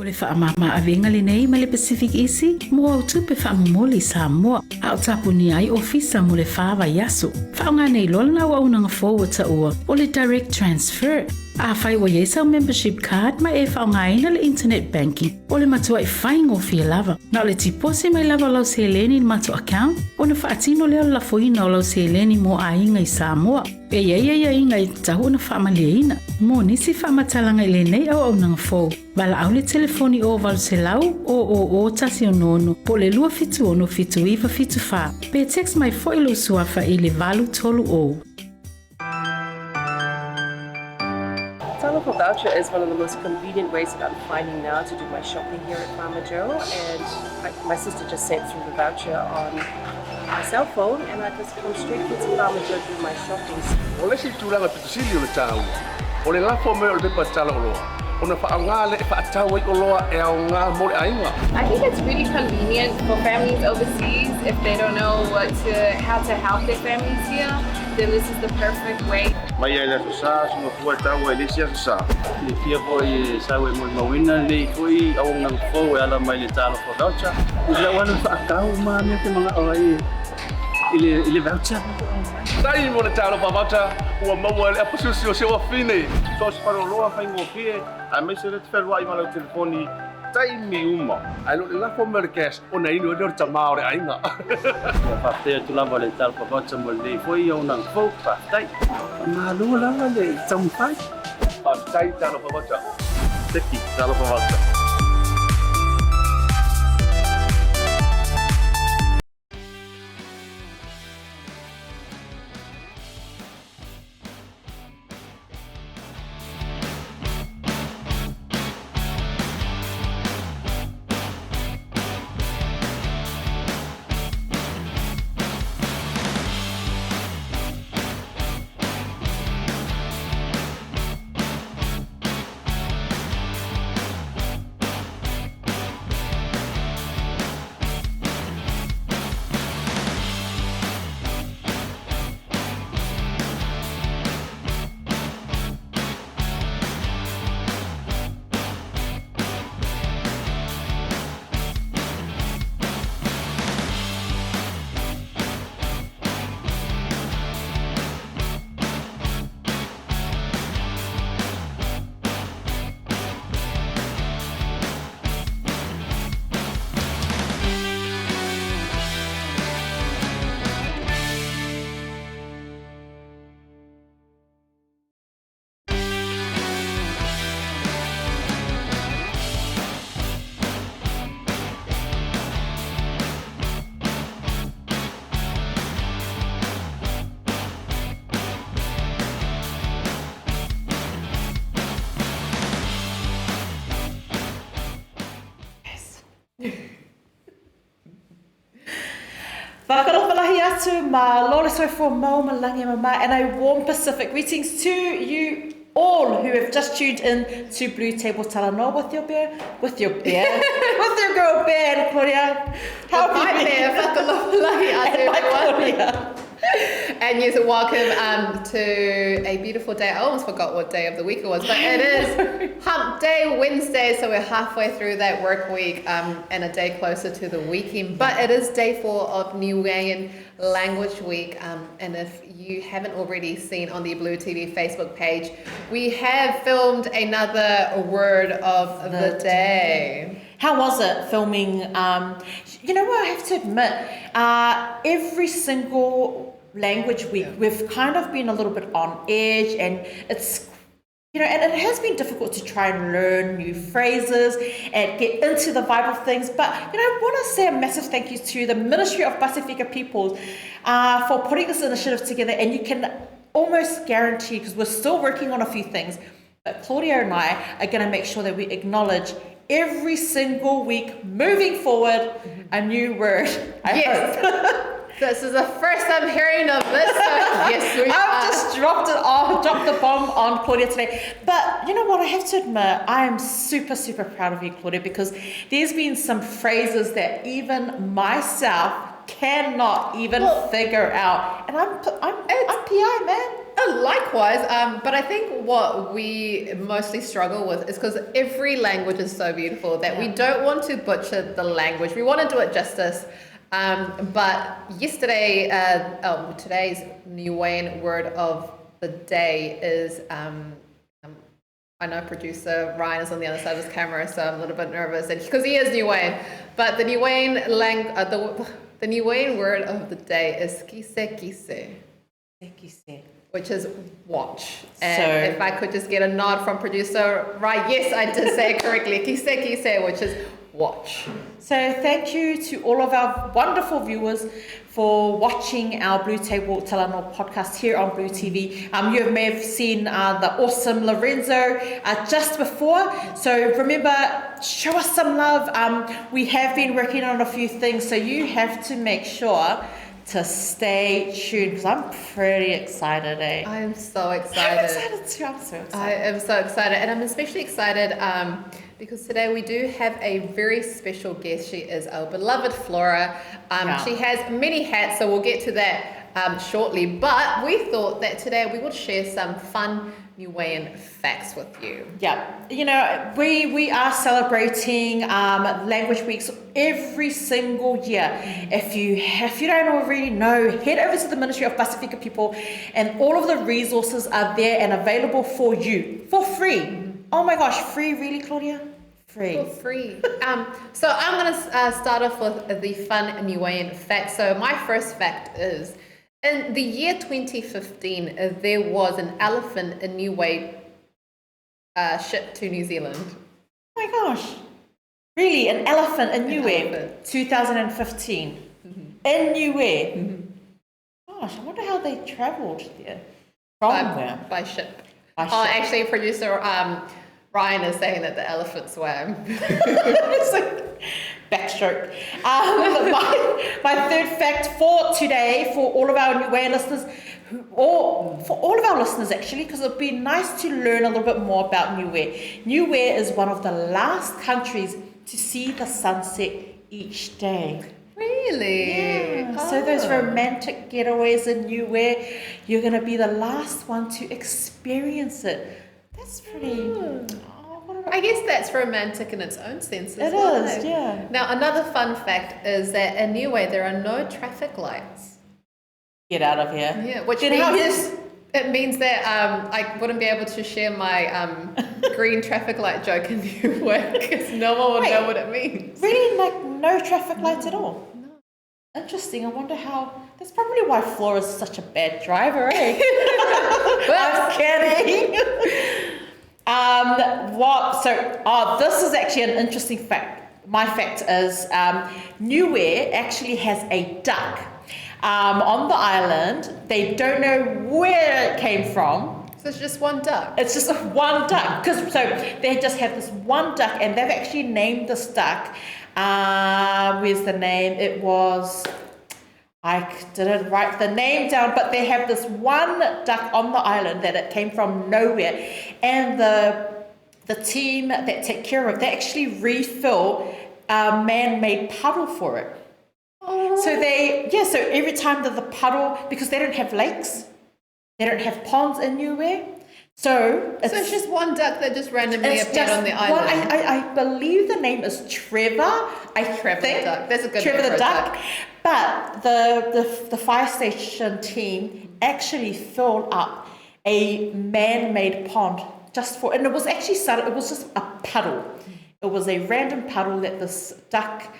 O le whaamama awenga le nei ma le Pacific Isi, mo au tupe whaamumoli Samoa, a o tapuni ai ofisa mo le whawa yaso. Whaonga nei lolna wa unanga forward ua, o le direct transfer. A whai wa yesa o membership card ma e whaonga ina le internet banking, o le matua i whaingo fia lava. Na o le tipose mai lava lau se leni matua account, o na whaatino leo la foina o lau se leni mo a inga i Samoa. E ia inga i tahu na whaamalia ina. Mo nisi whaamatalanga i le nei au nanga fau. Wala au le telefoni o walu se lau o tasi o nono. Po le lua fitu ono fitu iwa fitu wha. Pe text mai fo ilo suafa i le valu tolu o. Telephone voucher is one of the most convenient ways that I'm finding now to do my shopping here at Farmer Joe, and my sister just sent through the voucher on my cell phone, and I just come straight to Farmer Joe to do my shopping. Ole si tulanga pitusili o le tau. Ole lafo me o le pepa tala o loa. Ona whaanga le whaatau i o loa e au ngā mole ainga. I think it's really convenient for families overseas if they don't know how to help their families here. Then this is the perfect way. Mai ai la sa so fua tau e lisia sa. Le fia foi sa we mo mawina le foi au nang fo e ala mai le tala fo voucher. Ile wana whaatau ma me te mga oi. Ile voucher. Tai mo le tala fo voucher ua maua le apususi o sewa fine. So se paro loa whaingo fie. A me se le te wherua i mana o telefoni tai mi uma. Ai lo le lafo me le cash o na inu e lor tamao re ainga. Whaatea tu lava le tala fo voucher mo le foi au nang fo whaatai. Ma lua lava le tampai. Tai tala fo voucher. Teki tala fo voucher. Whakaropalahi atu ma lore so for mau malangi mama, and a warm Pacific greetings to you all who have just tuned in to BluTable Talanoa with your girl Pea and Claudia. How are you? Whakaropalahi atu everyone. And yes, welcome to a beautiful day. I almost forgot what day of the week it was, but it is Hump Day Wednesday, so we're halfway through that work week and a day closer to the weekend. But it is day 4 of Niuean Language Week, and if you haven't already seen on the BLU TV Facebook page, we have filmed another word of the day. How was it filming? You know what, I have to admit, every single language week, we've kind of been a little bit on edge, and it's, you know, and it has been difficult to try and learn new phrases and get into the vibe of things. But, you know, I want to say a massive thank you to the Ministry of Pasifika Peoples for putting this initiative together. And you can almost guarantee, because we're still working on a few things, but Claudia and I are going to make sure that we acknowledge every single week moving forward a new word. I hope. This is the first I'm hearing of this. So yes, I've just dropped the bomb on Claudia today. But you know what? I have to admit, I am super, super proud of you, Claudia, because there's been some phrases that even myself cannot even figure out. And I'm PI, man. Likewise, but I think what we mostly struggle with is because every language is so beautiful that we don't want to butcher the language. We want to do it justice. But yesterday, today's Niuean word of the day is, I know producer Ryan is on the other side of his camera, so I'm a little bit nervous because he is Niuean. But the Niuean the Niuean word of the day is kise kise. Which is watch. And So- if I could just get a nod from producer, right? Yes, I did say it correctly. Kise kise, which is watch. So thank you to all of our wonderful viewers for watching our BluTable Talanoa podcast here on Blue TV. You may have seen the awesome Lorenzo just before. So remember, show us some love. We have been working on a few things, so you have to make sure to stay tuned because I'm pretty excited, eh? I am so I'm excited. excited too. I'm so excited. I am so excited, and I'm especially excited because today we do have a very special guest. She is our beloved Flora. Yeah. She has many hats, so we'll get to that shortly. But we thought that today we would share some fun Niuean facts with you. Yeah, you know, we are celebrating language weeks every single year. If you don't already know, head over to the Ministry of Pacifica People, and all of the resources are there and available for you for free. Oh my gosh, free, really, Claudia? Free. For free. So I'm going to start off with the fun Niuean fact. So my first fact is, in the year 2015, there was an elephant in Niue shipped to New Zealand. Oh my gosh. Really? An elephant in Niue? elephant. 2015. In Niue? Gosh, I wonder how they travelled there. From where? By ship. By Oh, ship. actually, producer Ryan is saying that the elephant swam. It's like backstroke. My third fact for today, for all of our Niuean listeners, or for all of our listeners actually, because it'd be nice to learn a little bit more about Niue. Niue is one of the last countries to see the sunset each day. Really? Yeah. So those romantic getaways in Niue, you're going to be the last one to experience it. That's pretty... I guess that's romantic in its own sense as It well. is, yeah. Now, another fun fact is that in Niue there are no traffic lights. Get out of here. Yeah, which Then how means it means that I wouldn't be able to share my green traffic light joke in Niue because no one would know what it means. Really, like no traffic lights at all? No. Interesting. I wonder how... That's probably why Flora's such a bad driver, eh? I'm kidding. This is actually an interesting fact. My fact is Niue actually has a duck on the island. They don't know where it came from. So it's just one duck. It's just one duck. So they just have this one duck, and they've actually named this duck. Where's the name? It was... I didn't write the name down, but they have this one duck on the island that it came from nowhere, and the team that take care of it, they actually refill a man-made puddle for it. Oh. So so every time that the puddle, because they don't have lakes, they don't have ponds in Niue, so it's just one duck that just randomly it's appeared just on the one- island. I believe the name is Trevor. Trevor the duck. That's a good Trevor name the for a duck. duck. But the fire station team actually filled up a man-made pond and it was actually it was just a puddle. It was a random puddle that this duck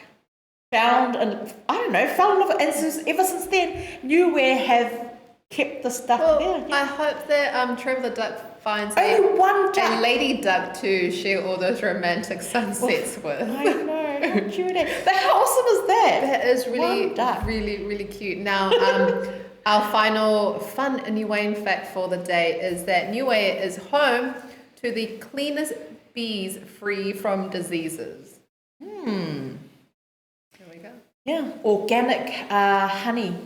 found, and I don't know, fell in love with. And ever since then, Niue have kept this duck there. I hope that Trevor the duck finds Only one a duck. lady duck to share all those romantic sunsets with. I know, how cute. But how awesome is that? That is really, One duck. really, really cute. Now, our final fun Niuean fact for the day is that Niue is home to the cleanest bees free from diseases. There we go. Yeah, organic honey.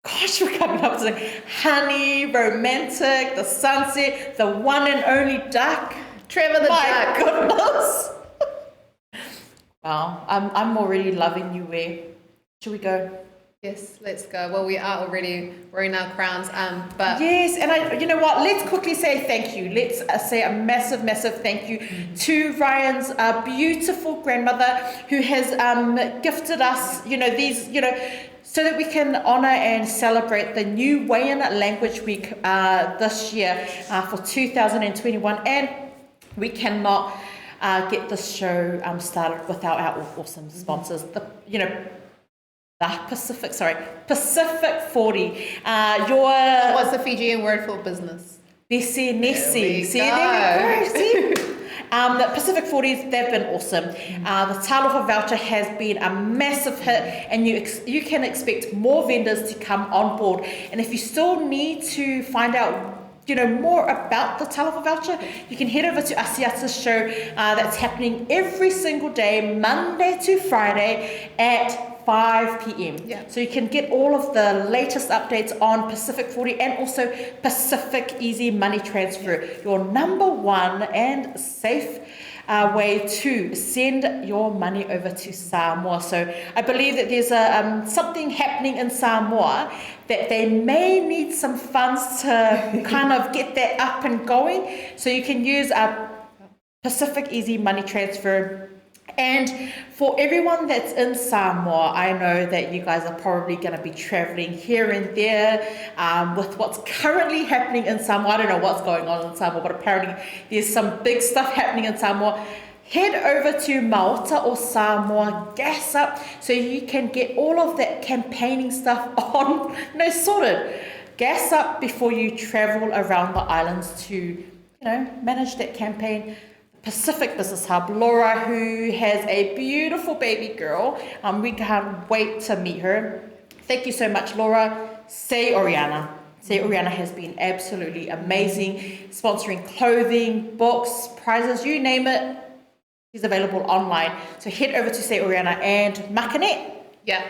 Gosh, we're coming up to honey, romantic, the sunset, the one and only duck. Trevor the My duck. goodness. Wow, I'm already loving Niue. Should we go? Yes, let's go. Well, we are already wearing our crowns, but yes, and you know what? Let's quickly say thank you. Let's say a massive, massive thank you to Ryan's beautiful grandmother who has gifted us, these, so that we can honour and celebrate the Niuean Language Week this year for 2021, and we cannot get this show started without our awesome sponsors. Pacific 40. what's the Fijian word for business? Nesi. See, there we go. The Pacific 40s, they've been awesome. The Talofa voucher has been a massive hit, and you can expect more vendors to come on board. And if you still need to find out more about the Talofa voucher, you can head over to Asiata's show that's happening every single day, Monday to Friday at 5 p.m. Yeah. So you can get all of the latest updates on Pacific 40 and also Pacific Easy Money Transfer, your number one and safe way to send your money over to Samoa. So I believe that there's something happening in Samoa that they may need some funds to kind of get that up and going. So you can use a Pacific Easy Money Transfer. And for everyone that's in Samoa, I know that you guys are probably going to be traveling here and there with what's currently happening in Samoa. I don't know what's going on in Samoa, but apparently there's some big stuff happening in Samoa. Head over to Maota or Samoa, gas up, so you can get all of that campaigning stuff on, sorted. Gas up before you travel around the islands to, manage that campaign. Pacific Business Hub, Laura, who has a beautiful baby girl. We can't wait to meet her. Thank you so much, Laura. Say Oriana. Say Oriana has been absolutely amazing, sponsoring clothing, books, prizes, you name it. She's available online. So head over to Say Oriana and Makane. Yeah.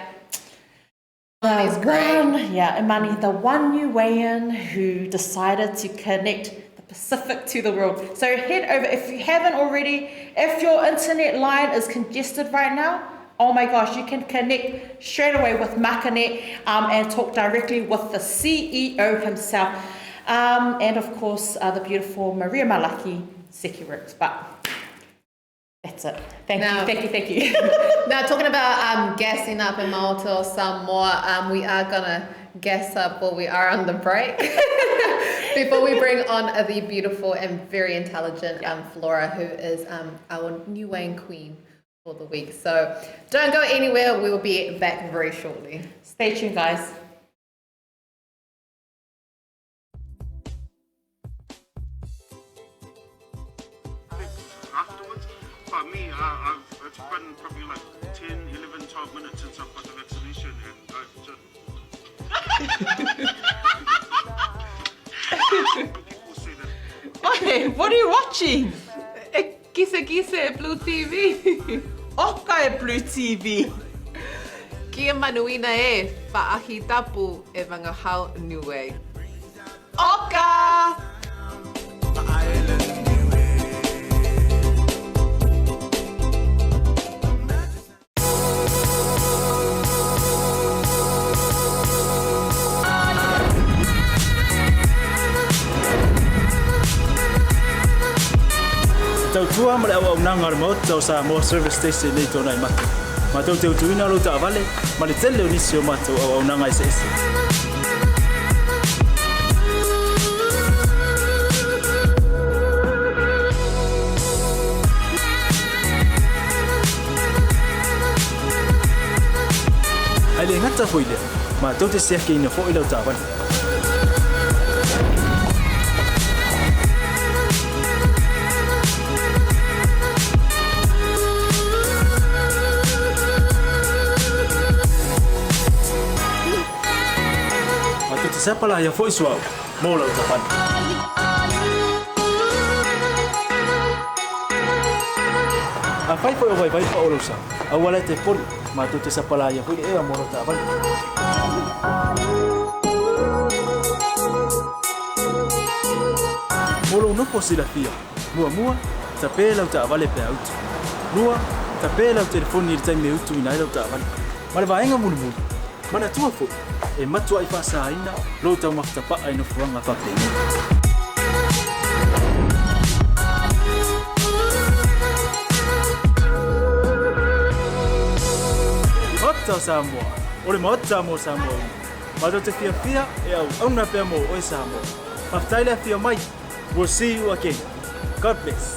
Imani's great. Yeah, Imani, the one Niuean who decided to connect Pacific to the world. So head over, if you haven't already, if your internet line is congested right now, oh my gosh, you can connect straight away with Makane and talk directly with the CEO himself. And of course, the beautiful Maria Malaki, SecuWorks. But that's it. Thank you. Now, talking about gassing up in Maota or Samoa, we are going to gas up while we are on the break. Before we bring on the beautiful and very intelligent Flora, who is our Niuean queen for the week. So don't go anywhere. We will be back very shortly. Stay tuned, guys. Afterwards, for me, it's been probably like 10, 11, 12 minutes since I've got the vaccination, and I've just... Oi, what are you watching? Gise Blue TV. Oka Blue TV. Kia manuina paahi tapu mga hau Niue. Oka! Tautua ma le au nanga mo tau sa mo service station nei tona i matu. Ma tau te utuina lo ta vale, ma le tele o nisi o matu au nanga i se ese. Ai le ngata foi le, ma tau te sia ke ina fo i lo ta vale. Siapa lah yang voice wow, mau lah ucapan. Afai foi vai pa olosa. Awala te pon, ma tu te siapa lah yang foi mau lah ucapan. Molo no posibilidad. Mua, tapela ucapan le pe out. Mua, tapela o telefone ni tai me utu ina ucapan. Male vaenga mulu. Mana tua fo, e matua I whaasaina, lo tau makitapa ai no fuanga whapeni. Hota Samoa, ore mota mo Samoa. Mado te fia e au auna pea mo o Samoa. Maftaile fia mai. We'll see you again. God bless.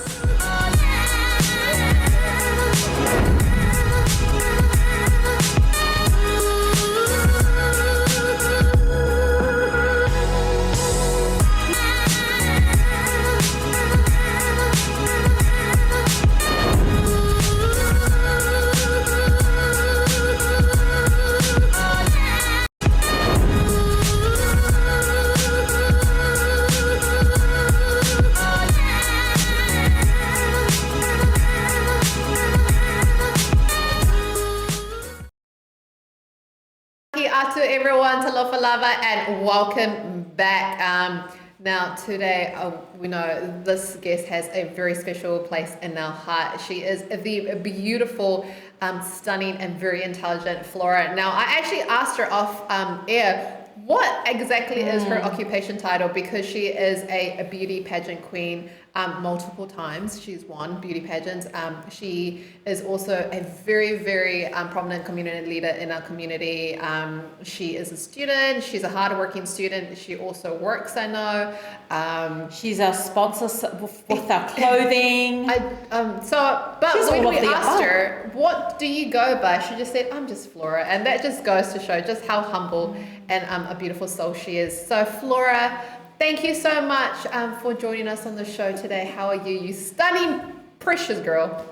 To everyone, talofa lava, and welcome back. Now today, we know this guest has a very special place in our heart. She is the beautiful, stunning, and very intelligent Flora. Now, I actually asked her off air what exactly is her occupation title, because she is a beauty pageant queen multiple times. She's won beauty pageants. She is also a very, very prominent community leader in our community. She is a student. She's a hardworking student. She also works, I know. She's our sponsor with our clothing. But She's when all we of the asked above. her, what do you go by? She just said, I'm just Flora. And that just goes to show just how humble and a beautiful soul she is. So Flora, thank you so much for joining us on the show today. How are you? You stunning, precious girl.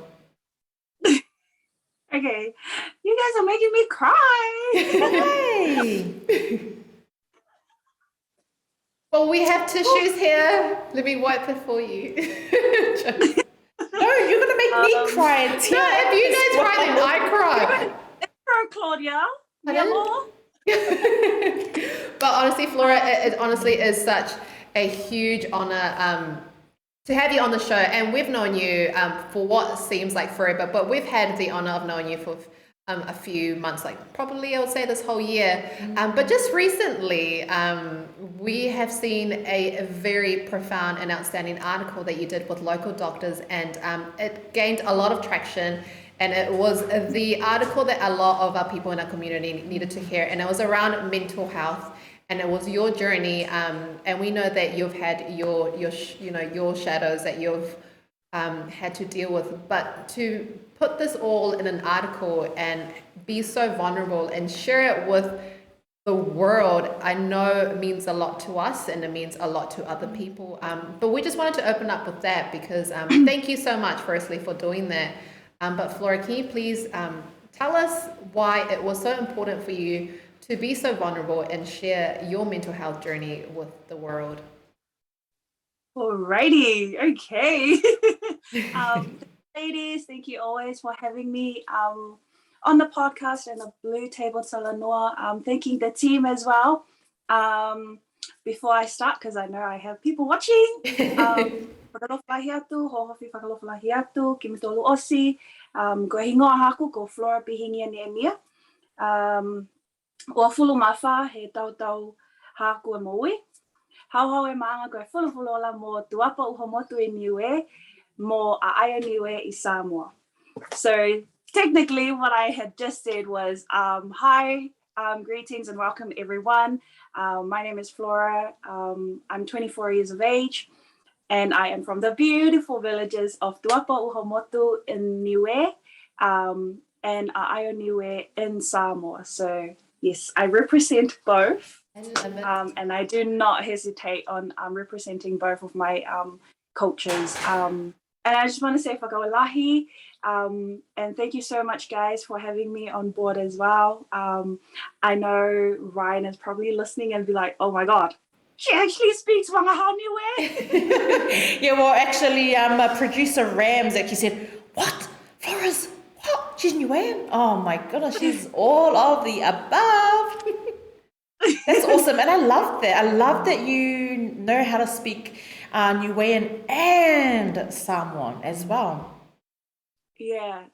Okay, you guys are making me cry. Hey! Well, we have tissues here. Let me wipe it for you. No, you're going to make me cry. And No, if you guys cry, then I cry. For Claudia. Pardon? But honestly, Flora, it honestly is such a huge honor to have you on the show. And we've known you for what seems like forever, but we've had the honor of knowing you for a few months, like probably I would say this whole year. But just recently, we have seen a very profound and outstanding article that you did with local doctors, and it gained a lot of traction. And it was the article that a lot of our people in our community needed to hear, and it was around mental health. And it was your journey, and we know that you've had your shadows that you've had to deal with. But to put this all in an article and be so vulnerable and share it with the world, I know means a lot to us and it means a lot to other people. But we just wanted to open up with that because thank you so much, firstly, for doing that. But Flora, can you please tell us why it was so important for you to be so vulnerable and share your mental health journey with the world? Alrighty, okay. Ladies, thank you always for having me on the podcast and the BluTable Salanoa. Thanking the team as well. Before I start, because I know I have people watching. Whakalofalahi atu, hohofi whakalofalahi atu, kimitolu osi, ko hingoa haku ko Flora Pihigia Neemia. Ua fulu mawha he tautau haku e Moui. Hauhau e maanga koe Tupuolaola mo tuapa uhomotu e Niue mo Aaia Niue I Samoa. So technically what I had just said was, hi, greetings and welcome everyone. My name is Flora. I'm 24 years of age and I am from the beautiful villages of Tuapa Uhomotu in Niue and Aaia Niue in Samoa. So yes, I represent both. And I do not hesitate on representing both of my cultures. And I just want to say whakawalahi, and thank you so much, guys, for having me on board as well. I know Ryan is probably listening and be like, oh my God, she actually speaks Wangahau Niue. Yeah, well, actually, producer Rams actually said, what? Flora's, what? She's Niuean? Oh my goodness, she's all of the above. That's awesome. And I love that. I love that you know how to speak Niuean and Samoan as well. Yeah.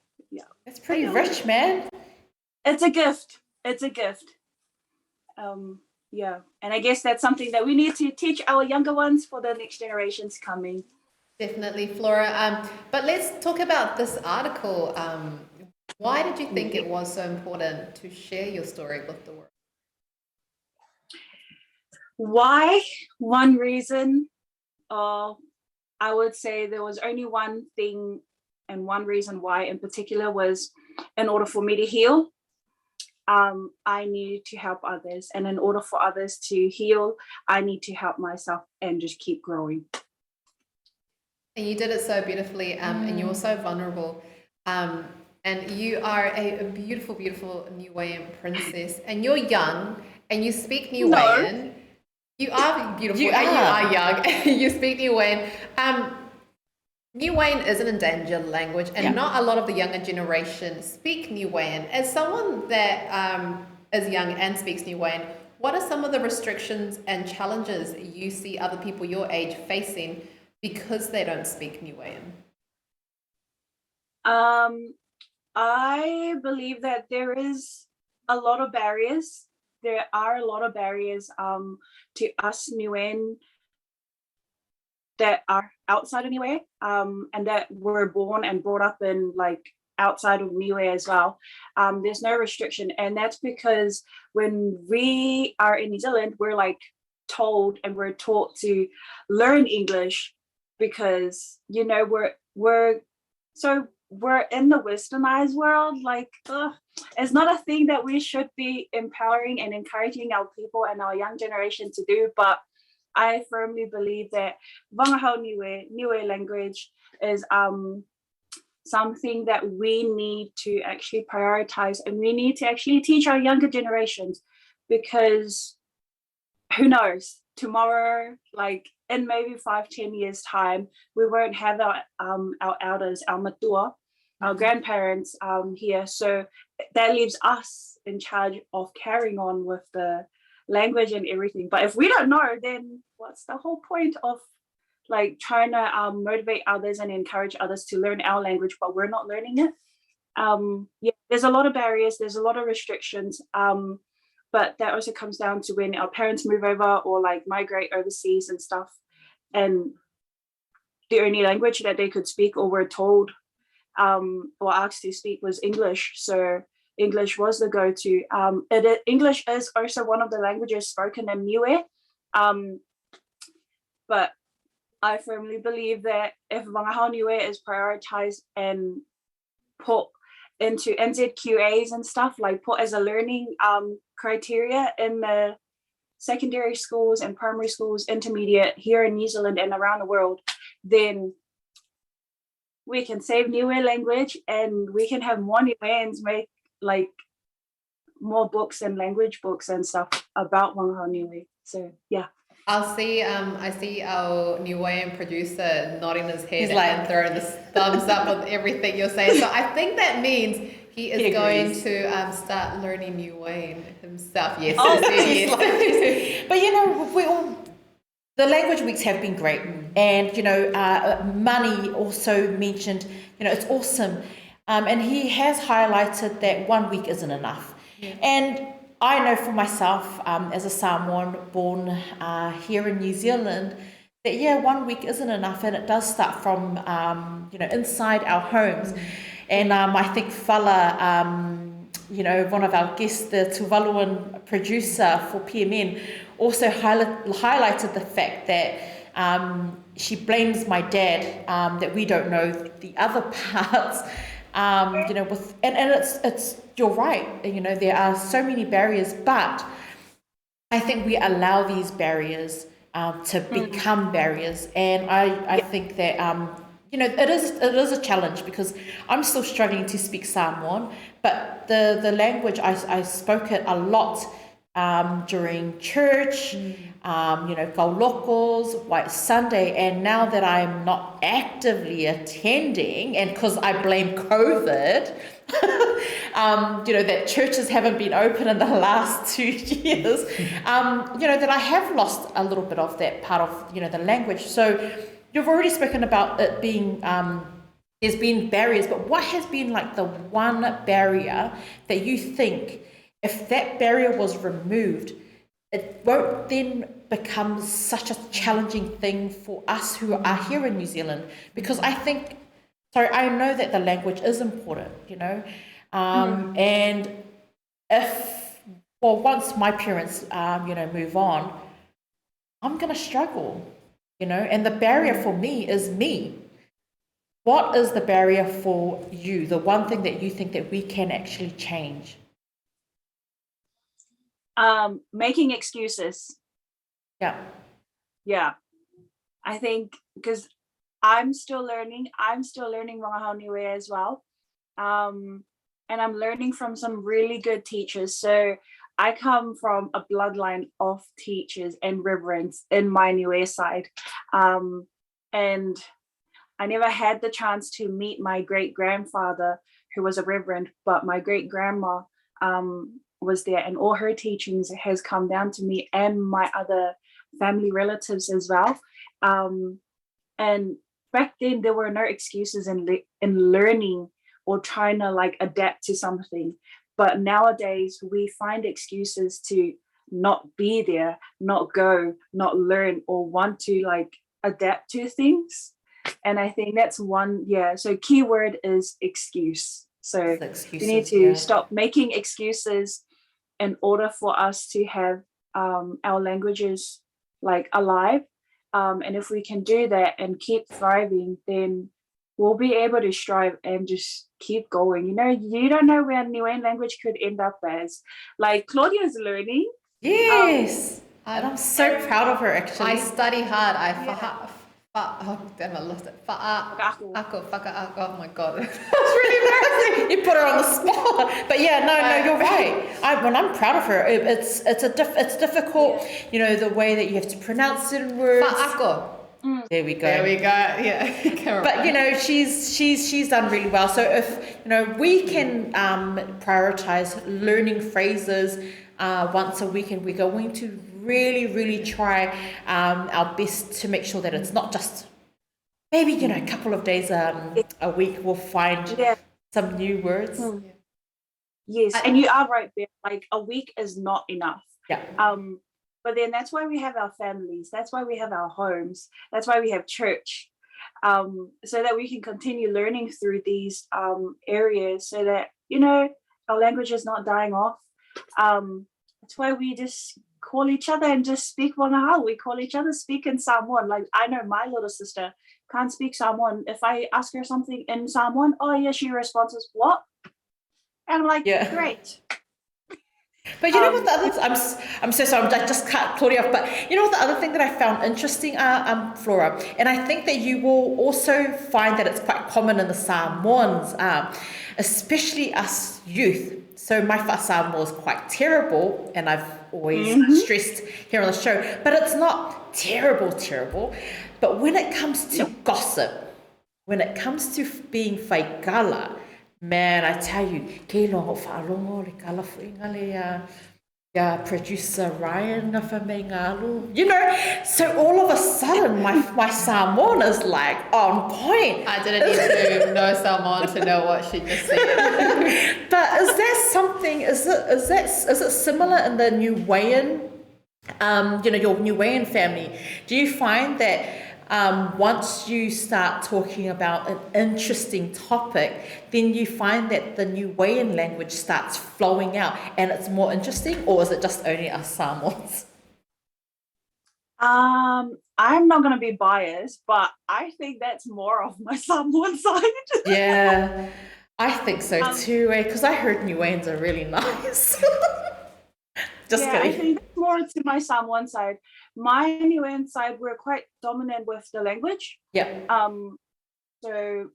That's pretty rich, man. It's a gift. It's a gift. Yeah, and I guess that's something that we need to teach our younger ones for the next generations coming. Definitely, Flora. But let's talk about this article. Why did you think it was so important to share your story with the world? Why? One reason, I would say there was only one thing and one reason why in particular was in order for me to heal. I needed to help others, and in order for others to heal, I need to help myself and just keep growing. And you did it so beautifully, and you were so vulnerable. And you are a beautiful, beautiful Niuean princess, and you're young, and you speak Niuean. No. You are beautiful, and you are young. You speak Niuean. Niuean is an endangered language, and not a lot of the younger generation speak Niuean. As someone that is young and speaks Niuean, what are some of the restrictions and challenges you see other people your age facing because they don't speak Niuean? I believe that there is a lot of barriers. There are a lot of barriers to us Niuean that are outside of Niue, and that were born and brought up in like outside of Niue as well. There's no restriction, and that's because when we are in New Zealand, we're like told and we're taught to learn English because we're in the westernized world. Like it's not a thing that we should be empowering and encouraging our people and our young generation to do, but I firmly believe that Wangahau Niue language is something that we need to actually prioritize, and we need to actually teach our younger generations, because who knows, tomorrow, like in maybe 5-10 years time, we won't have our elders, our matua, our grandparents here. So that leaves us in charge of carrying on with the language and everything. But if we don't know, then what's the whole point of like trying to motivate others and encourage others to learn our language, but we're not learning it? There's a lot of barriers, there's a lot of restrictions, but that also comes down to when our parents move over or like migrate overseas and stuff, and the only language that they could speak or were told or asked to speak was English. So English was the go-to. English is also one of the languages spoken in Niue, but I firmly believe that if Wangahau Niue is prioritized and put into NZQAs and stuff, like put as a learning criteria in the secondary schools and primary schools, intermediate here in New Zealand and around the world, then we can save Niue language, and we can have more Niueans make like more books and language books and stuff about Wangahau Niue. So yeah. I see our Niuean producer nodding his head and throwing the thumbs up with everything you're saying. So I think that means he is going to start learning Niuean himself. Yes. Yes. But the language weeks have been great, and Mani also mentioned it's awesome, and he has highlighted that 1 week isn't enough, and I know for myself, as a Samoan born here in New Zealand, that 1 week isn't enough, and it does start from inside our homes. And I think Fala, one of our guests, the Tuvaluan producer for PMN, also highlighted the fact that she blames my dad that we don't know the other parts. It's you're right. There are so many barriers, but I think we allow these barriers to become barriers, and I think that it is a challenge, because I'm still struggling to speak Samoan, but the language I spoke it a lot during church, kaulokos, White Sunday, and now that I'm not actively attending, and because I blame COVID, that churches haven't been open in the last 2 years, that I have lost a little bit of that part of, the language. So you've already spoken about it being, there's been barriers, but what has been like the one barrier that you think, if that barrier was removed, it won't then become such a challenging thing for us who are here in New Zealand, because I know that the language is important, and once my parents, move on, I'm going to struggle, and the barrier for me is me. What is the barrier for you? The one thing that you think that we can actually change? Making excuses. Yeah. I think because I'm still learning Wangahao Niue as well. And I'm learning from some really good teachers. So I come from a bloodline of teachers and reverends in my Niue side. And I never had the chance to meet my great-grandfather, who was a reverend, but my great-grandma was there, and all her teachings has come down to me and my other family relatives as well. And back then, there were no excuses in learning or trying to like adapt to something. But nowadays, we find excuses to not be there, not go, not learn, or want to like adapt to things. And I think that's one, so keyword is excuse. So we need to stop making excuses in order for us to have our languages like alive. And if we can do that and keep thriving, then we'll be able to strive and just keep going. You don't know where Niuean language could end up as. Like Claudia's learning. Yes. And I'm so proud of her, actually. I study hard. Then I lost it. Oh my God. That's really embarrassing. You put her on the spot. But yeah, no, you're right. When I'm proud of her, it's difficult, the way that you have to pronounce certain words. There we go. Yeah. But she's done really well. So if we can prioritize learning phrases once a week, and we're going to really try our best to make sure that it's not just maybe a couple of days a week we'll find some new words. Yes, and you are right there. Like a week is not enough. But then that's why we have our families. That's why we have our homes. That's why we have church, so that we can continue learning through these areas, so that our language is not dying off. That's why we just call each other and just speak Wangahao. We call each other speak in Samoan. Like I know my little sister can't speak Samoan. If I ask her something in Samoan, she responds, "What?" And I'm like, great. But you know what the other, I'm so sorry, I just cut Claudia off, but you know what the other thing that I found interesting, Flora, and I think that you will also find that it's quite common in the Samoans, especially us youth. So my Samoan is quite terrible, and I've always stressed here on the show, but it's not terrible. But when it comes to gossip, when it comes to being whaikala, man, I tell you, ke longo whaalongo le kala whainga le producer Ryan ngā whamei ngālu. So all of a sudden, my Samoan is like on point. I didn't need to know Samoan to know what she just said. But is that something? Is it similar in the Niuean? Your Niuean family. Do you find that? Once you start talking about an interesting topic, then you find that the Niuean language starts flowing out and it's more interesting, or is it just only us Samoans? I'm not going to be biased, but I think that's more of my Samoan side. Yeah, I think so too, because I heard Niueans are really nice. Just kidding. I think that's more to my Samoan side. My Niuean side, we're quite dominant with the language. So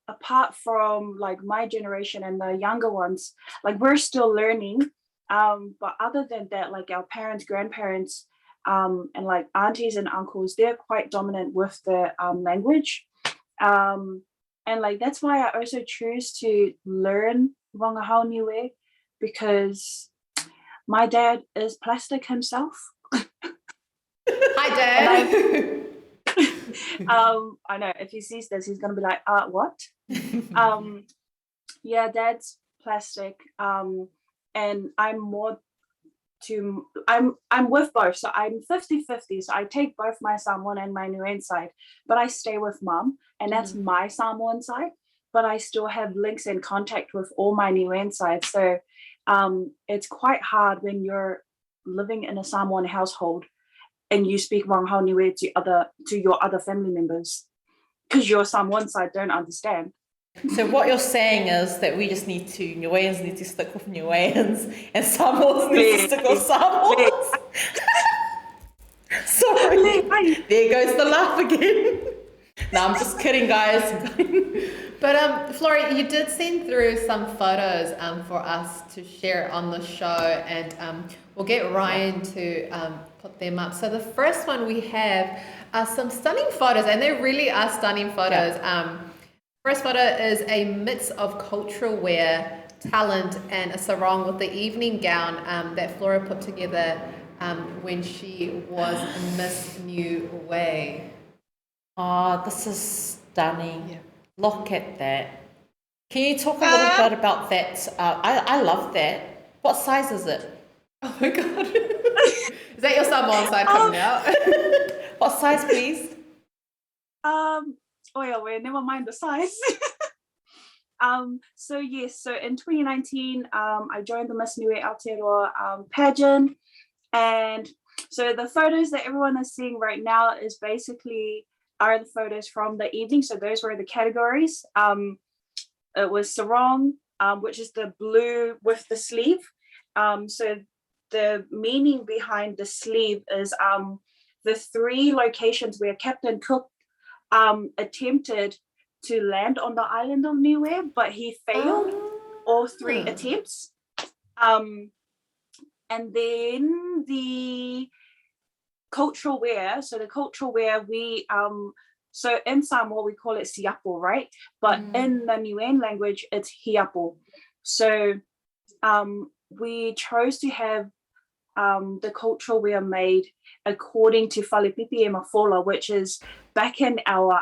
apart from like my generation and the younger ones, like we're still learning. But other than that, like our parents, grandparents, and like aunties and uncles, they're quite dominant with the language. And like that's why I also choose to learn Wangahao Niue, because my dad is plastic himself. Hi, Dad. I know if he sees this, he's gonna be like, what? Dad's plastic. And I'm more I'm with both, so I'm 50-50. So I take both my Samoan and my Niuean side, but I stay with mum, and that's my Samoan side. But I still have links and contact with all my Niuean side. So it's quite hard when you're living in a Samoan household and you speak Rangahau Niue to your other family members, because your Samoan side don't understand. So what you're saying is that we just need to, Niueans need to stick with Niueans and Samoans need to stick with Samoans. Sorry, there goes the laugh again. No, I'm just kidding, guys. But Flora, you did send through some photos for us to share on the show, and we'll get Ryan to put them up. So the first one we have are some stunning photos, and they really are stunning photos. Yeah. First photo is a mix of cultural wear, talent, and a sarong with the evening gown that Flora put together when she was Miss Niue. Oh, this is stunning. Yeah. Look at that. Can you talk a little bit about that? I love that. What size is it? Oh my God. Is that your Samoan side coming out? What size, please? Oh yeah, wait, never mind the size. So yes, so in 2019, I joined the Miss Niue Aotearoa pageant, and so the photos that everyone is seeing right now are the photos from the evening. So those were the categories. It was sarong, which is the blue with the sleeve. So the meaning behind the sleeve is the 3 locations where Captain Cook attempted to land on the island of Niue, but he failed all 3 attempts. And then the cultural wear. So the cultural wear, so in Samoa we call it siapo, right? But in the Niuean language, it's hiapo. So we chose to have the cultural wear made according to Whalepipi e Mafola, which is back in our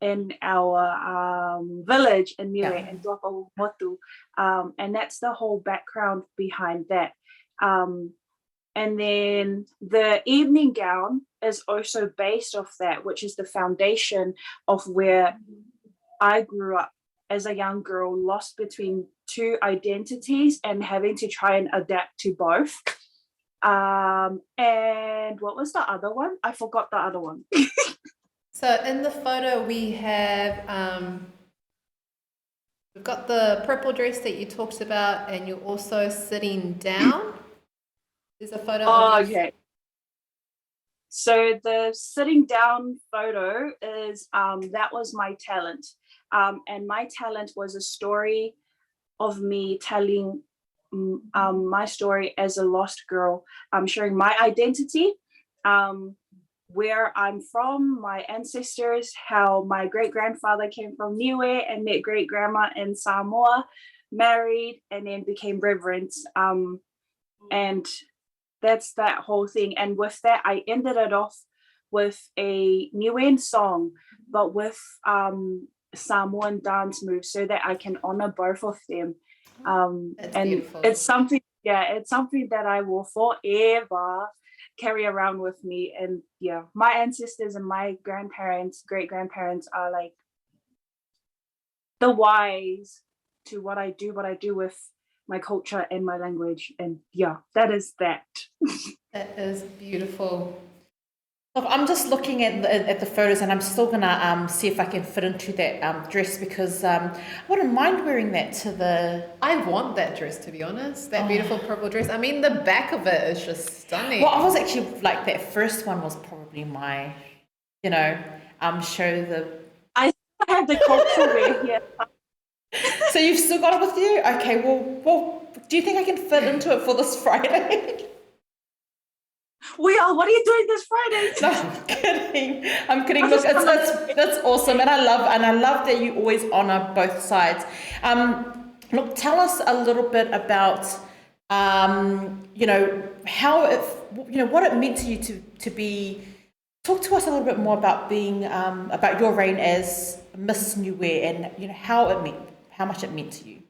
village in Niue and Tupuolaola Motu, and that's the whole background behind that. And then the evening gown is also based off that, which is the foundation of where I grew up as a young girl, lost between 2 identities and having to try and adapt to both. And what was the other one? I forgot the other one. So in the photo we have, we've got the purple dress that you talked about, and you're also sitting down. There's a photo of you. Okay. So the sitting down photo is, that was my talent. And my talent was a story of me telling my story as a lost girl. I'm sharing my identity, where I'm from, my ancestors, how my great-grandfather came from Niue and met great-grandma in Samoa, married, and then became reverend. And that's that whole thing. And with that, I ended it off with a Niuean song, but with Samoan dance moves, so that I can honor both of them. And beautiful. It's something that I will forever carry around with me. And yeah, my ancestors and my grandparents, great-grandparents are like the whys to what I do with my culture and my language. And yeah, that is that. That is beautiful. Look, I'm just looking at the photos, and I'm still gonna see if I can fit into that dress, because I wouldn't mind wearing that to the. I want that dress, to be honest. That beautiful purple dress. I mean, the back of it is just stunning. Well, I was actually like, that first one was probably my, show the. I have the cultural wear here. So you've still got it with you? Okay. Well, do you think I can fit into it for this Friday? We are. What are you doing this Friday? No, I'm kidding. Look, that's awesome, and I love that you always honor both sides. Look, tell us a little bit about, how what it meant to you to be. Talk to us a little bit more about being about your reign as Miss Niue, and how much it meant to you.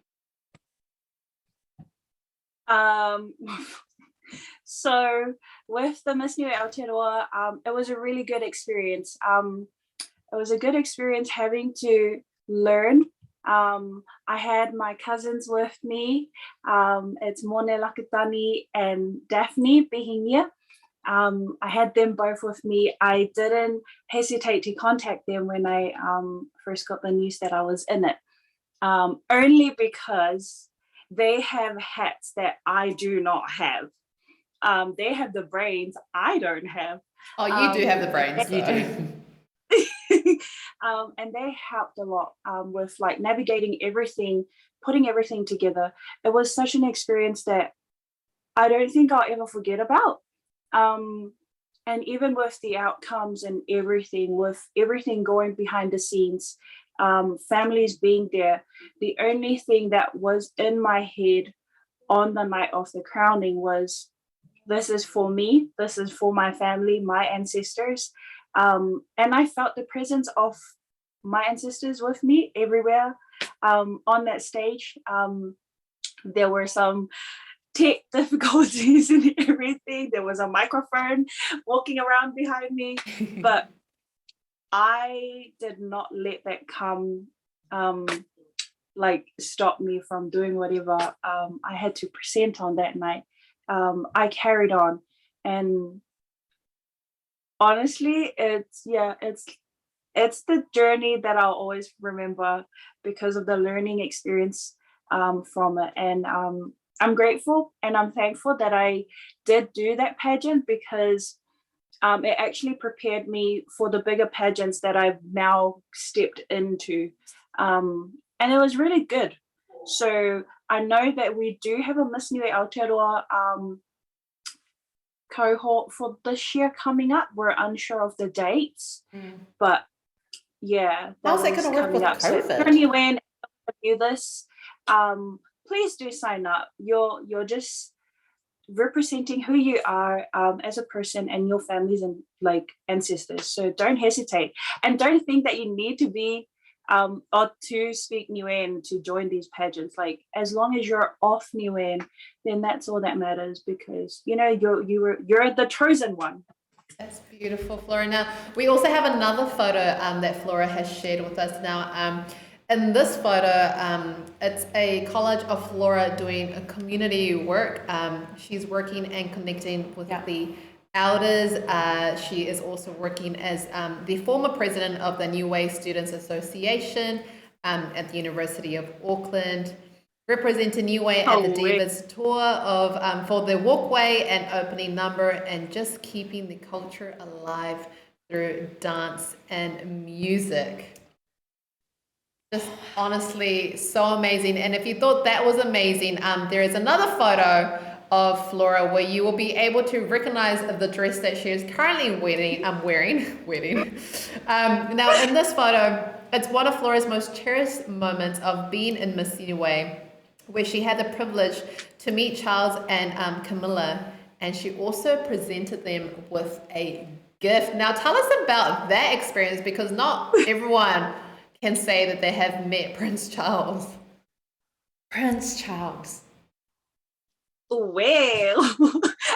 So with the Miss Niue Aotearoa, it was a really good experience. It was a good experience having to learn. I had my cousins with me. It's Mone Lakatani and Daphne Pihigia. I had them both with me. I didn't hesitate to contact them when I first got the news that I was in it, only because they have hats that I do not have. They have the brains I don't have. Oh, you do have the brains. You do. And they helped a lot with like navigating everything, putting everything together. It was such an experience that I don't think I'll ever forget about. And even with the outcomes and everything, with everything going behind the scenes, families being there, the only thing that was in my head on the night of the crowning was, this is for me, this is for my family, my ancestors. And I felt the presence of my ancestors with me everywhere on that stage. There were some tech difficulties and everything. There was a microphone walking around behind me, but I did not let that come like stop me from doing whatever I had to present on that night. I carried on, and honestly, it's the journey that I'll always remember because of the learning experience from it. And I'm grateful and I'm thankful that I did do that pageant, because it actually prepared me for the bigger pageants that I've now stepped into. And it was really good. So I know that we do have a Miss Niue Aotearoa cohort for this year coming up. We're unsure of the dates, but yeah, how's that going to work with up. COVID? So Niuean, do this. Please do sign up. You're just representing who you are as a person and your families and like ancestors. So don't hesitate, and don't think that you need to be or to speak Niuean to join these pageants. Like, as long as you're off Niuean, then that's all that matters, because you know you're the chosen one. That's beautiful, Flora. Now, we also have another photo that Flora has shared with us now. In this photo, it's a collage of Flora doing a community work. She's working and connecting with the elders. She is also working as the former president of the Niue Students Association at the University of Auckland, representing Niue at the Divas tour of for the walkway and opening number, and just keeping the culture alive through dance and music. Just honestly so amazing. And if you thought that was amazing, there is another photo of Flora where you will be able to recognize the dress that she is currently wearing. Now in this photo, it's one of Flora's most cherished moments of being in Miss Niue, where she had the privilege to meet Charles and Camilla, and she also presented them with a gift. Now tell us about that experience, because not everyone can say that they have met Prince Charles. Prince Charles. Well,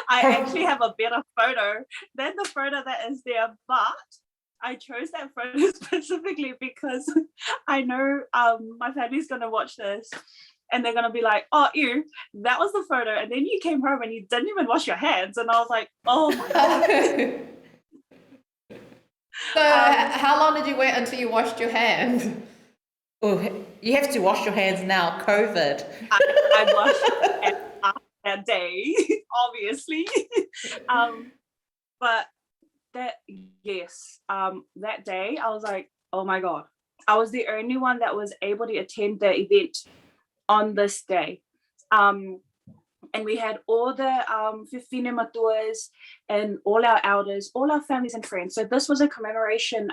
I actually have a better photo than the photo that is there, but I chose that photo specifically because I know my family's gonna watch this and they're gonna be like, oh, ew, that was the photo, and then you came home and you didn't even wash your hands, and I was like, oh my god. So how long did you wait until you washed your hands? Oh, you have to wash your hands now, COVID. I washed my hands after that day, obviously. But that day I was like, oh my god. I was the only one that was able to attend the event on this day. And we had all the Fifine Matuas and all our elders, all our families and friends. So this was a commemoration,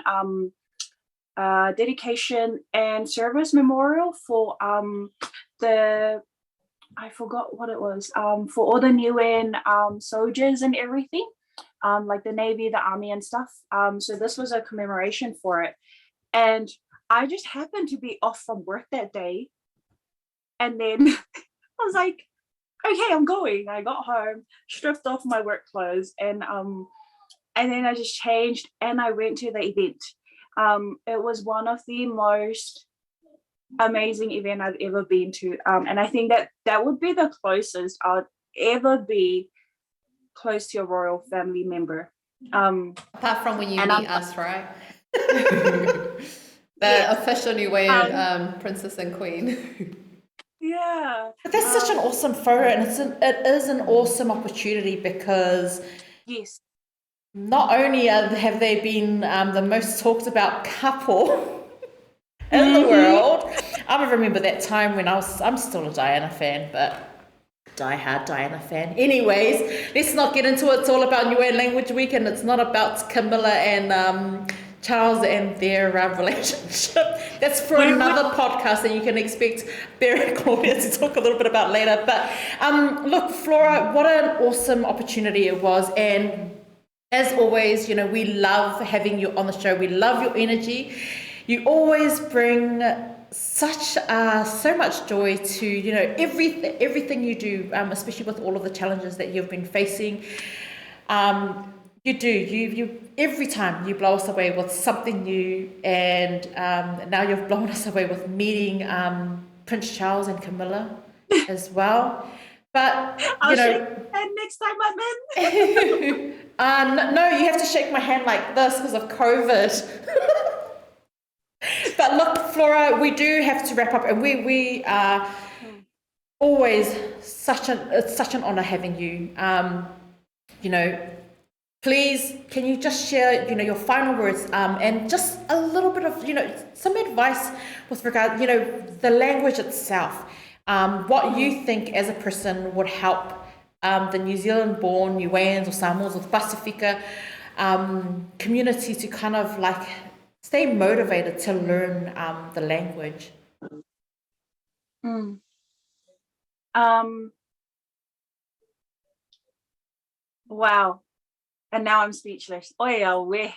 dedication and service memorial for I forgot what it was, for all the Niuean soldiers and everything, like the Navy, the Army and stuff. So this was a commemoration for it. And I just happened to be off from work that day. And then I was like, okay, I'm going. I got home, stripped off my work clothes, and then I just changed and I went to the event. It was one of the most amazing event I've ever been to. And I think that would be the closest I'd ever be close to a royal family member. Apart from when you and meet us, right? The official Niuean princess and queen. Yeah. But that's such an awesome photo, and it is an awesome opportunity because Yes. not only have they been the most talked about couple in the world, I remember that time when I'm still a Diana fan, but die-hard Diana fan. Anyways, let's not get into it. It's all about Niuean Language Week, and it's not about Camilla and Charles and their relationship. That's for another podcast, and you can expect Pea and Claudia to talk a little bit about later. But look, Flora, what an awesome opportunity it was, and as always, you know, we love having you on the show. We love your energy. You always bring so much joy to, you know, everything you do, especially with all of the challenges that you've been facing. You every time you blow us away with something new, and now you've blown us away with meeting Prince Charles and Camilla as well. But you know, and next time I'm in. no, you have to shake my hand like this because of COVID. But look, Flora, we do have to wrap up, and we are always it's such an honor having you. You know, please, can you just share, you know, your final words, and just a little bit of, you know, some advice with regard, you know, the language itself, what you think as a person would help the New Zealand-born Niueans or Samoans or the Pasifika community to kind of like stay motivated to learn the language. Wow. And now I'm speechless. Oya we.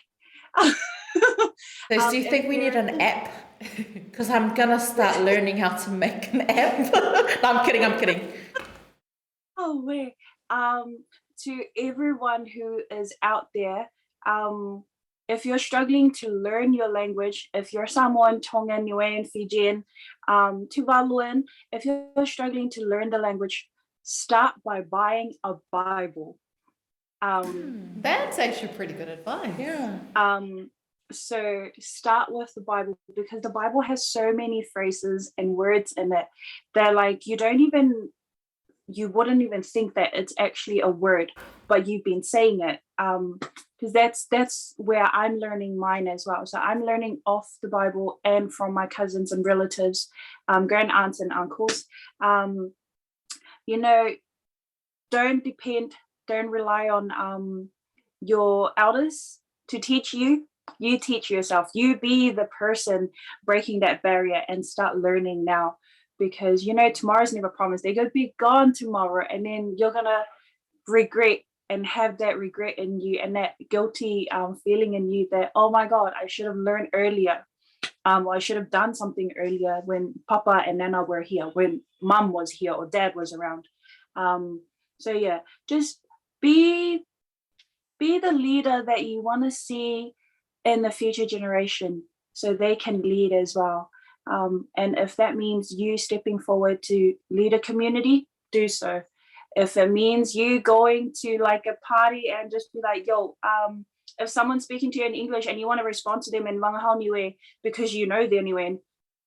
So do you think we need an app? Because I'm gonna start learning how to make an app. No, I'm kidding. Oh wait. To everyone who is out there, if you're struggling to learn your language, if you're Samoan, Tongan, Niuean, Fijian, Tuvaluan, if you're struggling to learn the language, start by buying a Bible. That's actually pretty good advice. Yeah. So start with the Bible, because the Bible has so many phrases and words in it. They're like, you wouldn't even think that it's actually a word, but you've been saying it. Because that's where I'm learning mine as well. So I'm learning off the Bible and from my cousins and relatives, grand aunts and uncles. You know, don't rely on your elders to teach you. You teach yourself. You be the person breaking that barrier and start learning now, because you know tomorrow's never promised. They're gonna be gone tomorrow, and then you're gonna regret and have that regret in you and that guilty feeling in you that, oh my God, I should have learned earlier. Or I should have done something earlier when Papa and Nana were here, when Mom was here or Dad was around. So yeah, just be the leader that you want to see in the future generation, so they can lead as well. And if that means you stepping forward to lead a community, do so. If it means you going to like a party and just be like, yo, if someone's speaking to you in English and you want to respond to them in Wangahao Niue because you know they're Niuean,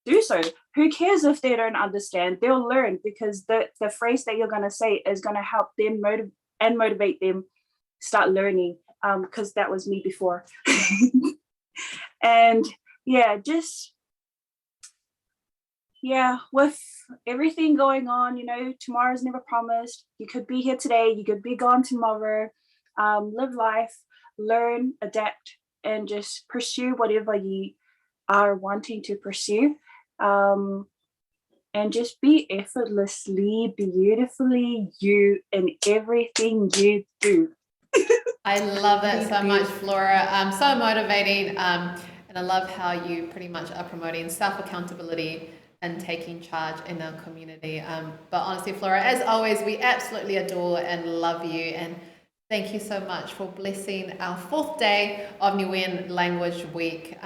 do so. Who cares if they don't understand? They'll learn, because the phrase that you're going to say is going to help them motivate them start learning, because that was me before. And with everything going on, you know, tomorrow's never promised. You could be here today, you could be gone tomorrow. Live life, learn, adapt, and just pursue whatever you are wanting to pursue. And just be effortlessly, beautifully you in everything you do. I love that so much, Flora. So motivating. And I love how you pretty much are promoting self-accountability, and taking charge in our community. But honestly, Flora, as always, we absolutely adore and love you, and thank you so much for blessing our 4th day of Niuean Language Week.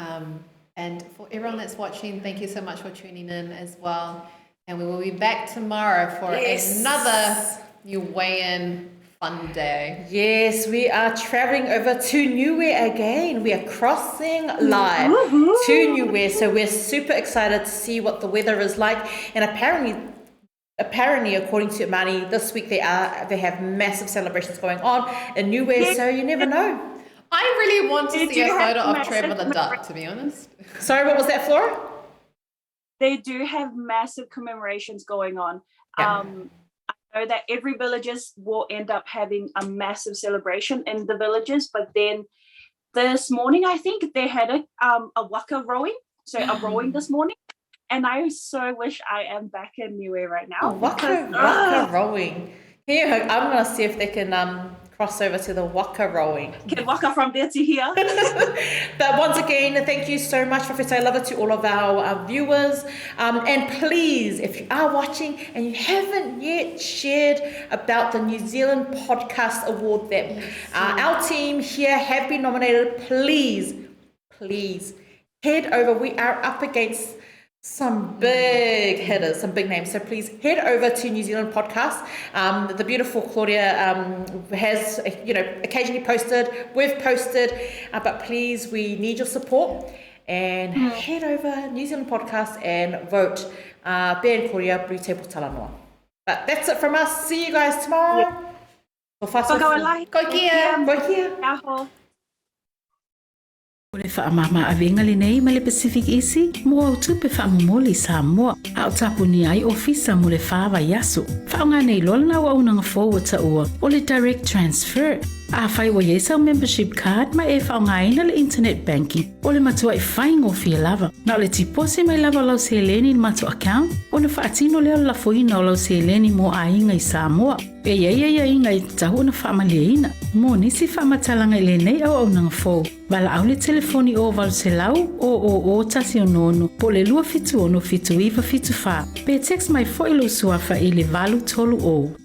And for everyone that's watching, thank you so much for tuning in as well. And we will be back tomorrow for another Niuean fun day. Yes, we are traveling over to Niue again. We are crossing live to Niue, so we're super excited to see what the weather is like. And apparently, according to Mani, this week they have massive celebrations going on in Niue, so you never know. I really want to see a photo of Trevor the duck, to be honest. Sorry, what was that, Flora? They do have massive commemorations going on. Yeah. I know that every villages will end up having a massive celebration in the villages, but then this morning I think they had a waka rowing, so a rowing this morning, and I so wish I am back in Niue right now. Oh, waka rowing. Here, I'm gonna see if they can cross over to the waka rowing. Can waka from there to here. But once again, thank you so much for Whetau Lava to all of our viewers. And please, if you are watching and you haven't yet shared about the New Zealand Podcast Award that our team here have been nominated, please head over. We are up against some big hitters, some big names. So please head over to New Zealand Podcast. The beautiful Claudia has, occasionally posted. We've posted, but please, we need your support. And head over New Zealand Podcast and vote Pea and Claudia BluTable Talanoa. But that's it from us. See you guys tomorrow. Ko kia. O le whaamama awenga le nei ma le Pacific Isi, mo au tupe whaamumoli Samoa, a o tapuni ai ofisa mo le whaava yaso. Whaonga nei lolna wa unanga forward ta ua, o le direct transfer. A whai wa yesau membership card ma e whaonga ina le internet banking, o le matua i whaingo fia lava. Na o le tipose mai lava lau se leni matua account, o na whaatino leo la foina o lau se leni mo a inga i Samoa. E ia inga i tahu na whaamalia ina. Mo nisi whaamatalanga i le nei au nanga fo. Wala au le telefoni o walu se lau o tasi o nono. Po le lua fitu ono fitu iwa fitu wha. Pe text mai fo ilo suafa i le valu tolu o.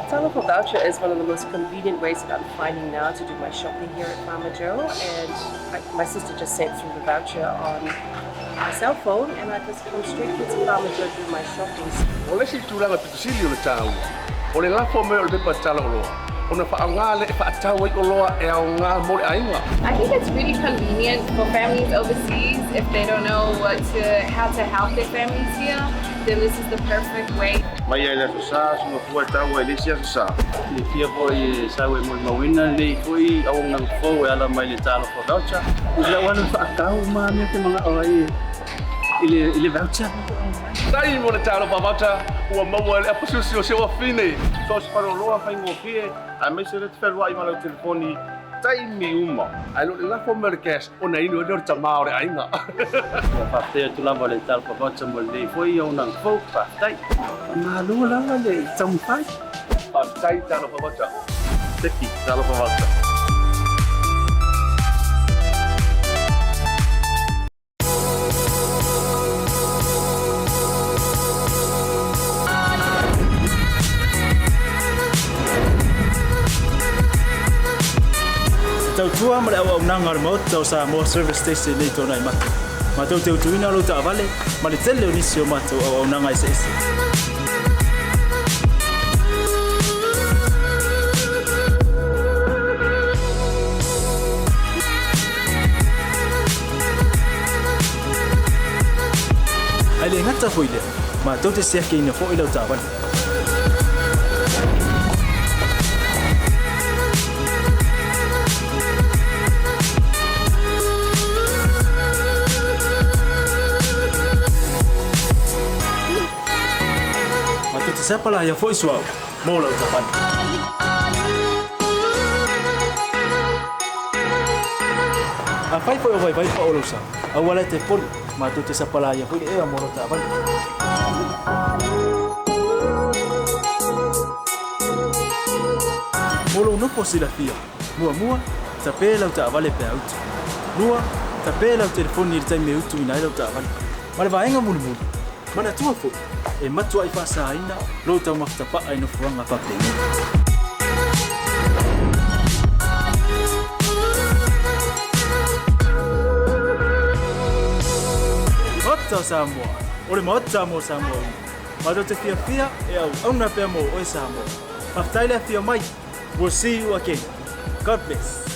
Telephone voucher is one of the most convenient ways that I'm finding now to do my shopping here at Farmer Joe, and my sister just sent through the voucher on my cell phone, and I just come straight to Farmer Joe to do my shopping. O le si tūranga pitusili o le tāua. O le lafo me o le pepa tala o loa. O na whaanga le whaatau i o loa e au ngā mo le ainga. I think it's really convenient for families overseas if they don't know how to help their families here. Then this is the perfect way. Mai ai la sa sunga fua tau ai le sia sa. Le fia foi sa we mo mawina le foi au ngā fo e ala mai le tala fo voucher. Ila wana whaatau ma me te mga oi ile voucher. Tai mo le tala pa voucher ua maua le apasusi o sewa fine. So se paro loa whaingo fie, a me se le te wherua i mana o telefoni tai mi uma. Ai lo le lafo me le cash o na inu e leo tamao le ainga. Whaatea tu lava le tala pa voucher mo le foi au ngā fo whaatai. Ma lua lava le tampai. Whaatai tala pa voucher. Teki tala pa voucher. Tau tua ma le au nanga o mo tau sa mo service station nei tona i matu. Ma tau te utuina lo ta vale, ma le tele o nisi o matu au nanga i se isi. Ai le ngata foile, ma tau te sea ke ina fo i lo ta vale. Siapa lah yang voice wow, mau lah ucapan. Apa itu yang baik pak ulusa? Awalnya telepon, matu siapa lah yang voice mau lah ucapan. Mulu nupo sila fia, mua, tapi lah ucapan le peaut. Nua, tapela o telefoni i tai me utu ina ilo ta'avali. Ma le vaenga mulu. Mana tua fo. E matua i whaasaina, lo tau makatapa'a ino fuanga whapengi. Mota Samoa, ole mota mo Samoa. Mado te fia e au na pe mo o Samoa. Aftaile fia mai. We'll see you again. God bless.